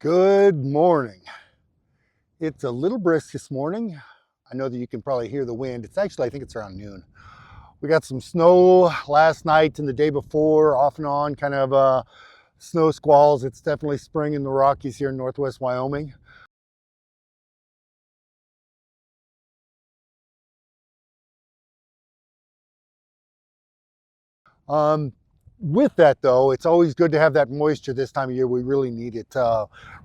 Good morning. It's a little brisk this morning. I know that you can probably hear the wind. It's actually, I think it's around noon. We got some snow last night and the day before, off and on, kind of snow squalls. It's definitely spring in the Rockies here in Northwest Wyoming. Um, with that though, it's always good to have that moisture this time of year. We really need it.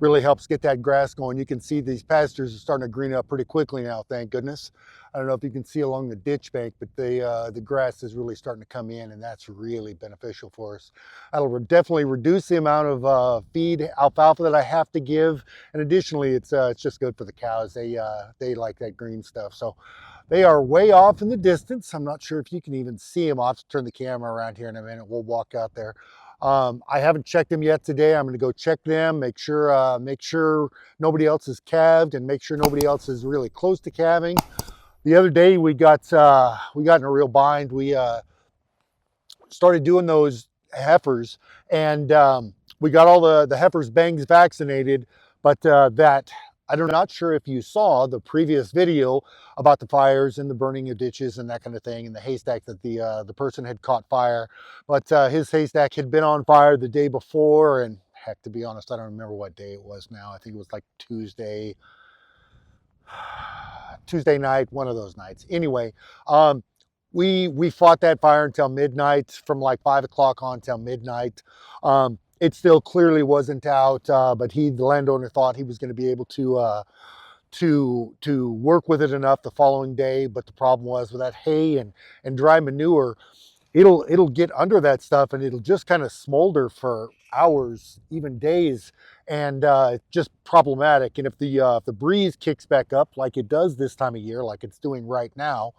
Really helps get that grass going. You can see these pastures are starting to green up pretty quickly now, thank goodness. I don't know if you can see along the ditch bank, but the grass is really starting to come in, and that's really beneficial for us. That'll definitely reduce the amount of feed alfalfa that I have to give, and additionally, it's just good for the cows. They like that green stuff. So they are way off in the distance. I'm not sure if you can even see them. I'll have to turn the camera around here in a minute. We'll walk out there. I haven't checked them yet today. I'm going to go check them, make sure nobody else is calved, and make sure nobody else is really close to calving. The other day we got in a real bind. We started doing those heifers, and we got all the heifers bangs vaccinated, but I'm not sure if you saw the previous video about the fires and the burning of ditches and that kind of thing, and the haystack that the person had caught fire. But his haystack had been on fire the day before, and heck, to be honest, I don't remember what day it was now. I think it was like Tuesday night, one of those nights. Anyway, we fought that fire until midnight, from like 5 o'clock on till midnight. It still clearly wasn't out, but the landowner thought he was going to be able to work with it enough the following day. But the problem was with that hay and dry manure, it'll get under that stuff and it'll just kind of smolder for hours, even days, and it's just problematic. And if the breeze kicks back up like it does this time of year, like it's doing right now,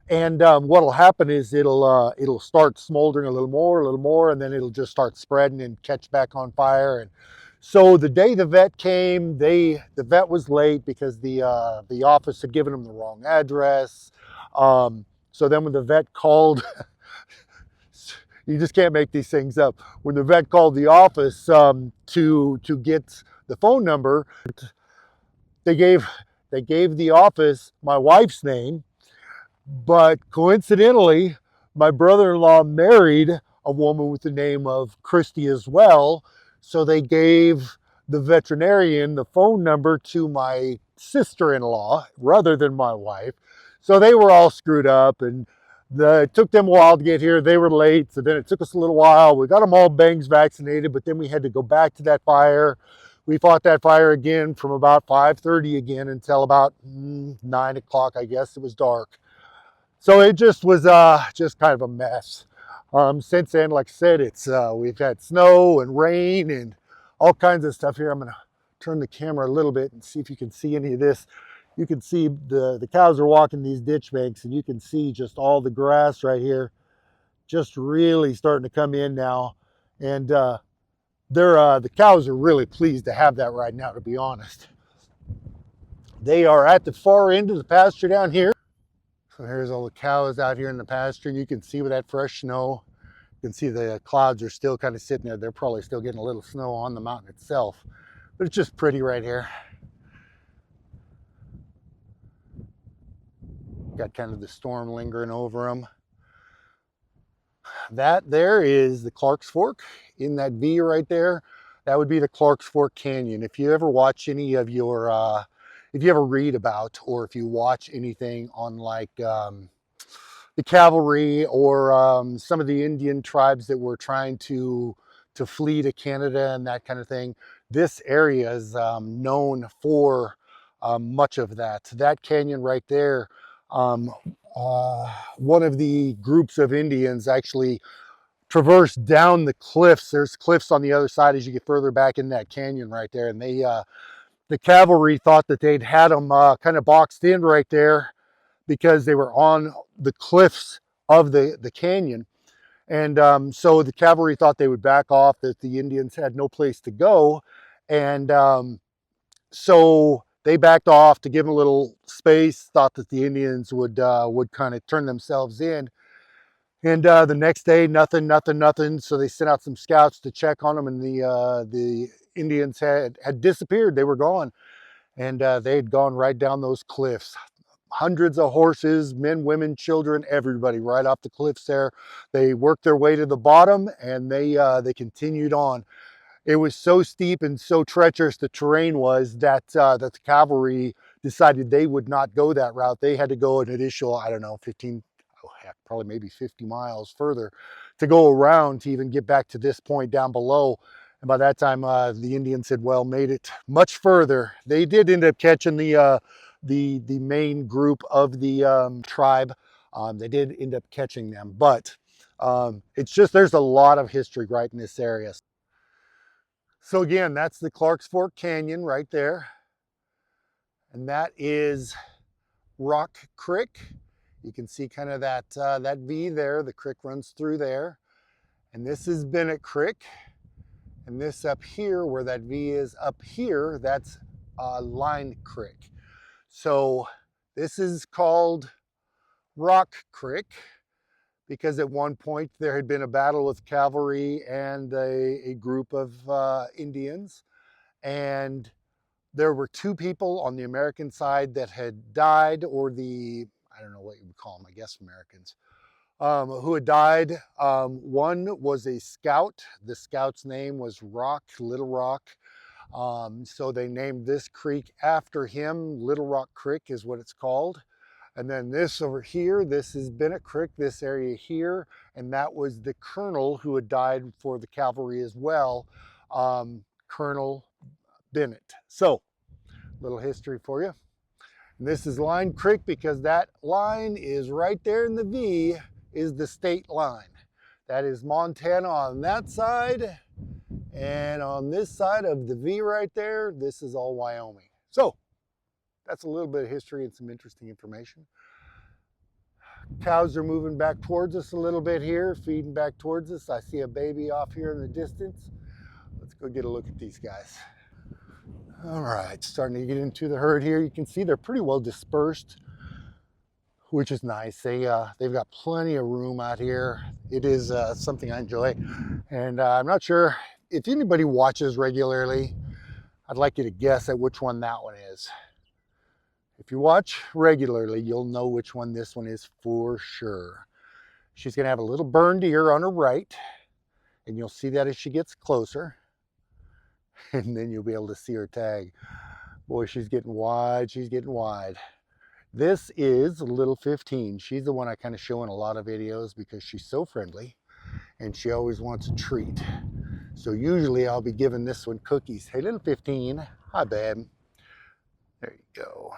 and what'll happen is it'll start smoldering a little more, and then it'll just start spreading and catch back on fire. And so the day the vet came, the vet was late because the office had given him the wrong address. So then when the vet called, you just can't make these things up. When the vet called the office to get the phone number, they gave the office my wife's name. But coincidentally, my brother-in-law married a woman with the name of Christy as well. So they gave the veterinarian the phone number to my sister-in-law rather than my wife. So they were all screwed up, and it took them a while to get here. They were late, so then it took us a little while. We got them all bangs vaccinated, but then we had to go back to that fire. We fought that fire again from about 5:30 again until about 9 o'clock, I guess. It was dark. So it just was just kind of a mess. Since then, like I said, we've had snow and rain and all kinds of stuff here. I'm gonna turn the camera a little bit and see if you can see any of this. You can see the cows are walking these ditch banks, and you can see just all the grass right here, just really starting to come in now. And the cows are really pleased to have that right now, to be honest. They are at the far end of the pasture down here. So here's all the cows out here in the pasture. You can see with that fresh snow, you can see the clouds are still kind of sitting there. They're probably still getting a little snow on the mountain itself, but it's just pretty right here. Got kind of the storm lingering over them. That there is the Clark's Fork in that V right there. That would be the Clark's Fork Canyon. If you ever watch any of your, if you ever read about, or if you watch anything on like the cavalry or some of the Indian tribes that were trying to flee to Canada and that kind of thing, this area is known for much of that. That canyon right there, one of the groups of Indians actually traversed down the cliffs. There's cliffs on the other side as you get further back in that canyon right there, and the cavalry thought that they'd had them kind of boxed in right there because they were on the cliffs of the canyon. And so the cavalry thought they would back off, that the Indians had no place to go. And so they backed off to give them a little space, thought that the Indians would kind of turn themselves in. And the next day, nothing. So they sent out some scouts to check on them, and the Indians had disappeared. They were gone, and they had gone right down those cliffs. Hundreds of horses, men, women, children, everybody right off the cliffs there. They worked their way to the bottom, and they continued on. It was so steep and so treacherous the terrain was that that the cavalry decided they would not go that route. They had to go an additional, I don't know, 15, oh heck, probably maybe 50 miles further to go around to even get back to this point down below. And by that time, the Indians had well made it much further. They did end up catching the main group of the tribe. They did end up catching them, but it's just there's a lot of history right in this area. So again, that's the Clark's Fork Canyon right there. And that is Rock Creek. You can see kind of that, that V there. The creek runs through there. And this is Bennett Creek. And this up here, where that V is up here, that's Line Creek. So this is called Rock Creek because at one point there had been a battle with cavalry and a group of Indians. And there were two people on the American side that had died, or the, I don't know what you would call them, I guess Americans, who had died. One was a scout. The scout's name was Rock, Little Rock. So they named this creek after him. Little Rock Creek is what it's called. And then this over here, this is Bennett Creek, this area here. And that was the colonel who had died for the cavalry as well, Colonel Bennett. So, little history for you. And this is Line Creek because that line is right there in the V, is the state line. That is Montana on that side, and on this side of the V right there, this is all Wyoming. So that's a little bit of history and some interesting information. Cows are moving back towards us a little bit here, feeding back towards us. I see a baby off here in the distance. Let's go get a look at these guys. All right, starting to get into the herd here. You can see they're pretty well dispersed, which is nice. They've got plenty of room out here. It is something I enjoy. And I'm not sure if anybody watches regularly. I'd like you to guess at which one that one is. If you watch regularly, you'll know which one this one is for sure. She's gonna have a little burned ear on her right, and you'll see that as she gets closer. And then you'll be able to see her tag. Boy, she's getting wide, she's getting wide. This is Little 15. She's the one I kind of show in a lot of videos because she's so friendly and she always wants a treat. So usually I'll be giving this one cookies. Hey, Little 15. Hi, babe. There you go.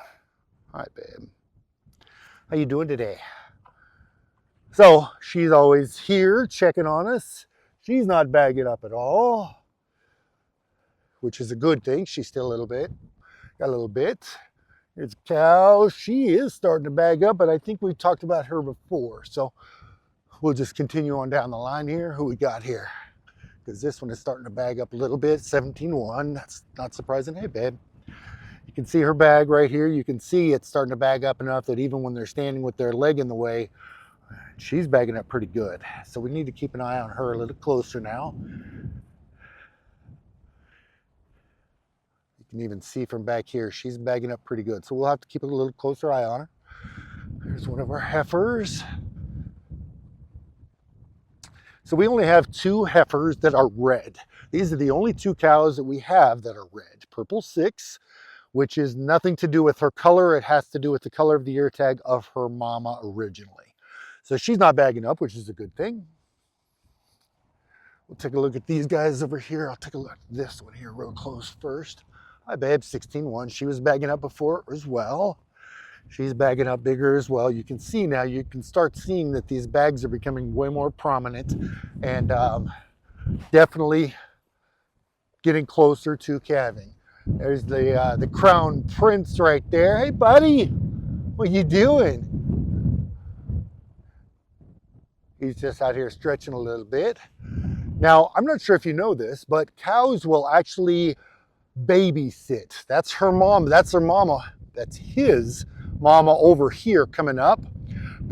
Hi, babe. How you doing today? So she's always here checking on us. She's not bagging up at all, which is a good thing. She's still a little bit, got a little bit. Here's a cow. She is starting to bag up, but I think we've talked about her before. So we'll just continue on down the line here. Who we got here? Because this one is starting to bag up a little bit. 17-1, that's not surprising. Hey, babe. You can see her bag right here. You can see it's starting to bag up enough that even when they're standing with their leg in the way, she's bagging up pretty good. So we need to keep an eye on her a little closer now. You can even see from back here, she's bagging up pretty good. So we'll have to keep a little closer eye on her. There's one of our heifers. So we only have 2 heifers that are red. These are the only 2 cows that we have that are red. Purple 6, which is nothing to do with her color. It has to do with the color of the ear tag of her mama originally. So she's not bagging up, which is a good thing. We'll take a look at these guys over here. I'll take a look at this one here real close first. Hi, babe, 16-1. She was bagging up before as well. She's bagging up bigger as well. You can see now, you can start seeing that these bags are becoming way more prominent and definitely getting closer to calving. There's the crown prince right there. Hey, buddy, what you doing? He's just out here stretching a little bit. Now, I'm not sure if you know this, but cows will actually babysit. That's her mom. That's her mama. That's his mama over here coming up.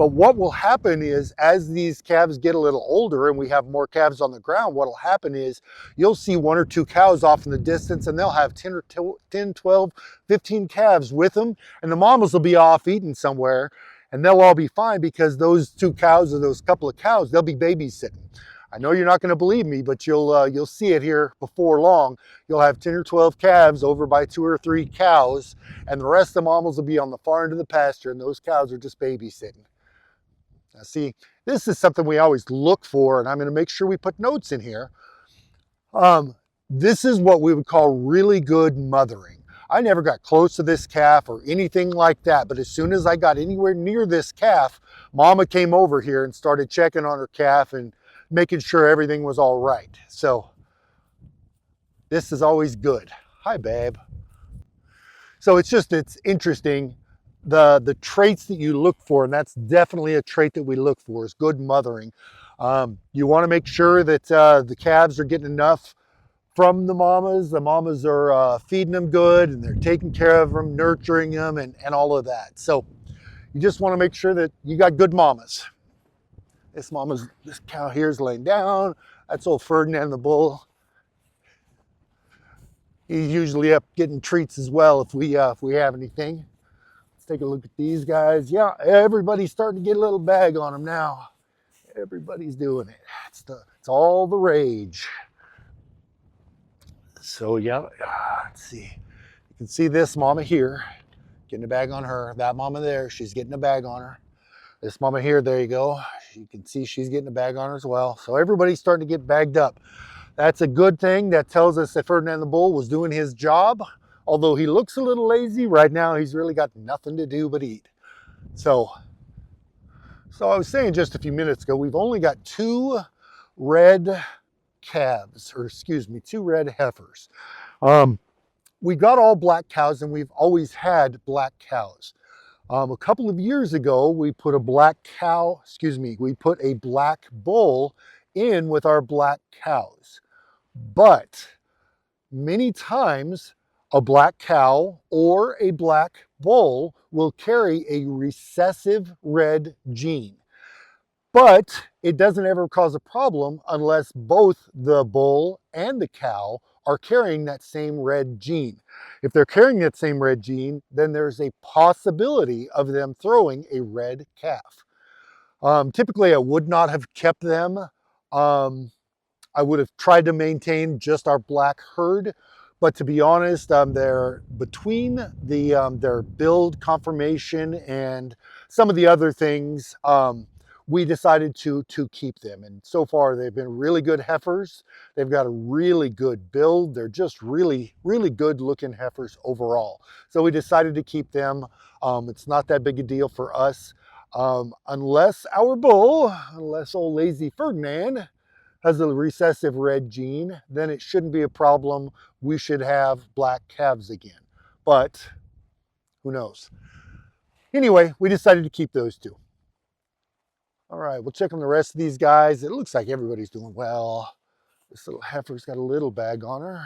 But what will happen is, as these calves get a little older and we have more calves on the ground, what will happen is you'll see 1 or 2 cows off in the distance, and they'll have 10 or 10, 12, 15 calves with them, and the mamas will be off eating somewhere, and they'll all be fine because those 2 cows or those couple of cows, they'll be babysitting. I know you're not going to believe me, but you'll see it here before long. You'll have 10 or 12 calves over by 2 or 3 cows, and the rest of the mamas will be on the far end of the pasture, and those cows are just babysitting. Now see, this is something we always look for, and I'm going to make sure we put notes in here. This is what we would call really good mothering. I never got close to this calf or anything like that, but as soon as I got anywhere near this calf, Mama came over here and started checking on her calf and making sure everything was all right. So this is always good. Hi, babe. So it's interesting, the traits that you look for, and that's definitely a trait that we look for, is good mothering. You want to make sure that the calves are getting enough from the mamas. The mamas are feeding them good, and they're taking care of them, nurturing them, and all of that. So you just want to make sure that you got good mamas. This cow here is laying down. That's old Ferdinand the bull. He's usually up getting treats as well if we have anything. Let's take a look at these guys. Yeah, everybody's starting to get a little bag on them now. Everybody's doing it. It's all the rage. So yeah, let's see. You can see this mama here getting a bag on her. That mama there, she's getting a bag on her. This mama here, there you go. You can see she's getting a bag on her as well. So everybody's starting to get bagged up. That's a good thing. That tells us that Ferdinand the bull was doing his job. Although he looks a little lazy right now, he's really got nothing to do but eat. So I was saying just a few minutes ago, we've only got 2 red calves, or excuse me, 2 red heifers. We got all black cows, and we've always had black cows. A couple of years ago, we put a black bull in with our black cows. But many times a black cow or a black bull will carry a recessive red gene. But it doesn't ever cause a problem unless both the bull and the cow are carrying that same red gene. If they're carrying that same red gene, then there's a possibility of them throwing a red calf. Typically, I would not have kept them. I would have tried to maintain just our black herd, but to be honest, they're between their build conformation and some of the other things. We decided to keep them, and so far they've been really good heifers. They've got a really good build. They're just really good looking heifers overall. So we decided to keep them. It's not that big a deal for us, unless old lazy Ferdinand has a recessive red gene, then it shouldn't be a problem. We should have black calves again, but who knows? Anyway, we decided to keep those 2. All right, we'll check on the rest of these guys. It looks like everybody's doing well. This little heifer's got a little bag on her.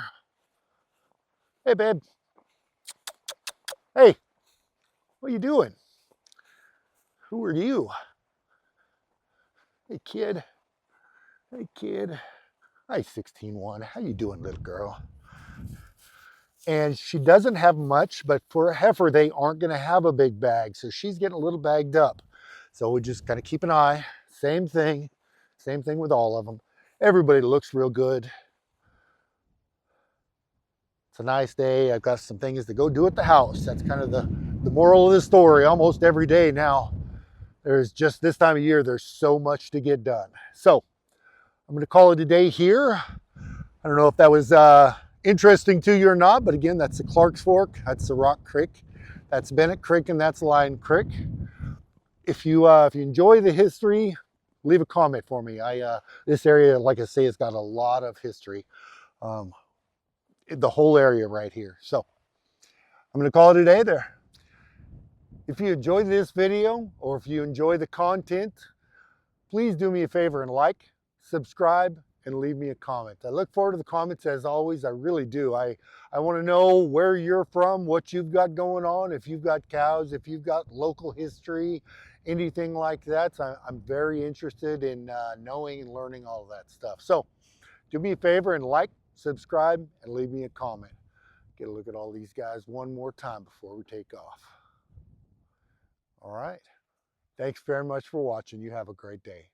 Hey, babe. Hey, what are you doing? Who are you? Hey, kid. Hey, kid. Hi, 16-1. How you doing, little girl? And she doesn't have much, but for a heifer, they aren't going to have a big bag. So she's getting a little bagged up. So we just got to keep an eye. Same thing with all of them. Everybody looks real good. It's a nice day. I've got some things to go do at the house. That's kind of the moral of the story. Almost every day now, there's just this time of year, there's so much to get done. So I'm going to call it a day here. I don't know if that was interesting to you or not, but again, that's the Clark's Fork, that's the Rock Creek, that's Bennett Creek, and that's Lion Creek. If you enjoy the history, leave a comment for me. This area, like I say, has got a lot of history. The whole area right here. So I'm going to call it a day there. If you enjoyed this video, or if you enjoy the content, please do me a favor and like, subscribe, and leave me a comment. I look forward to the comments as always. I really do. I want to know where you're from, what you've got going on, if you've got cows, if you've got local history, anything like that. So I'm very interested in knowing and learning all of that stuff. So do me a favor and like, subscribe, and leave me a comment. Get a look at all these guys one more time before we take off. All right. Thanks very much for watching. You have a great day.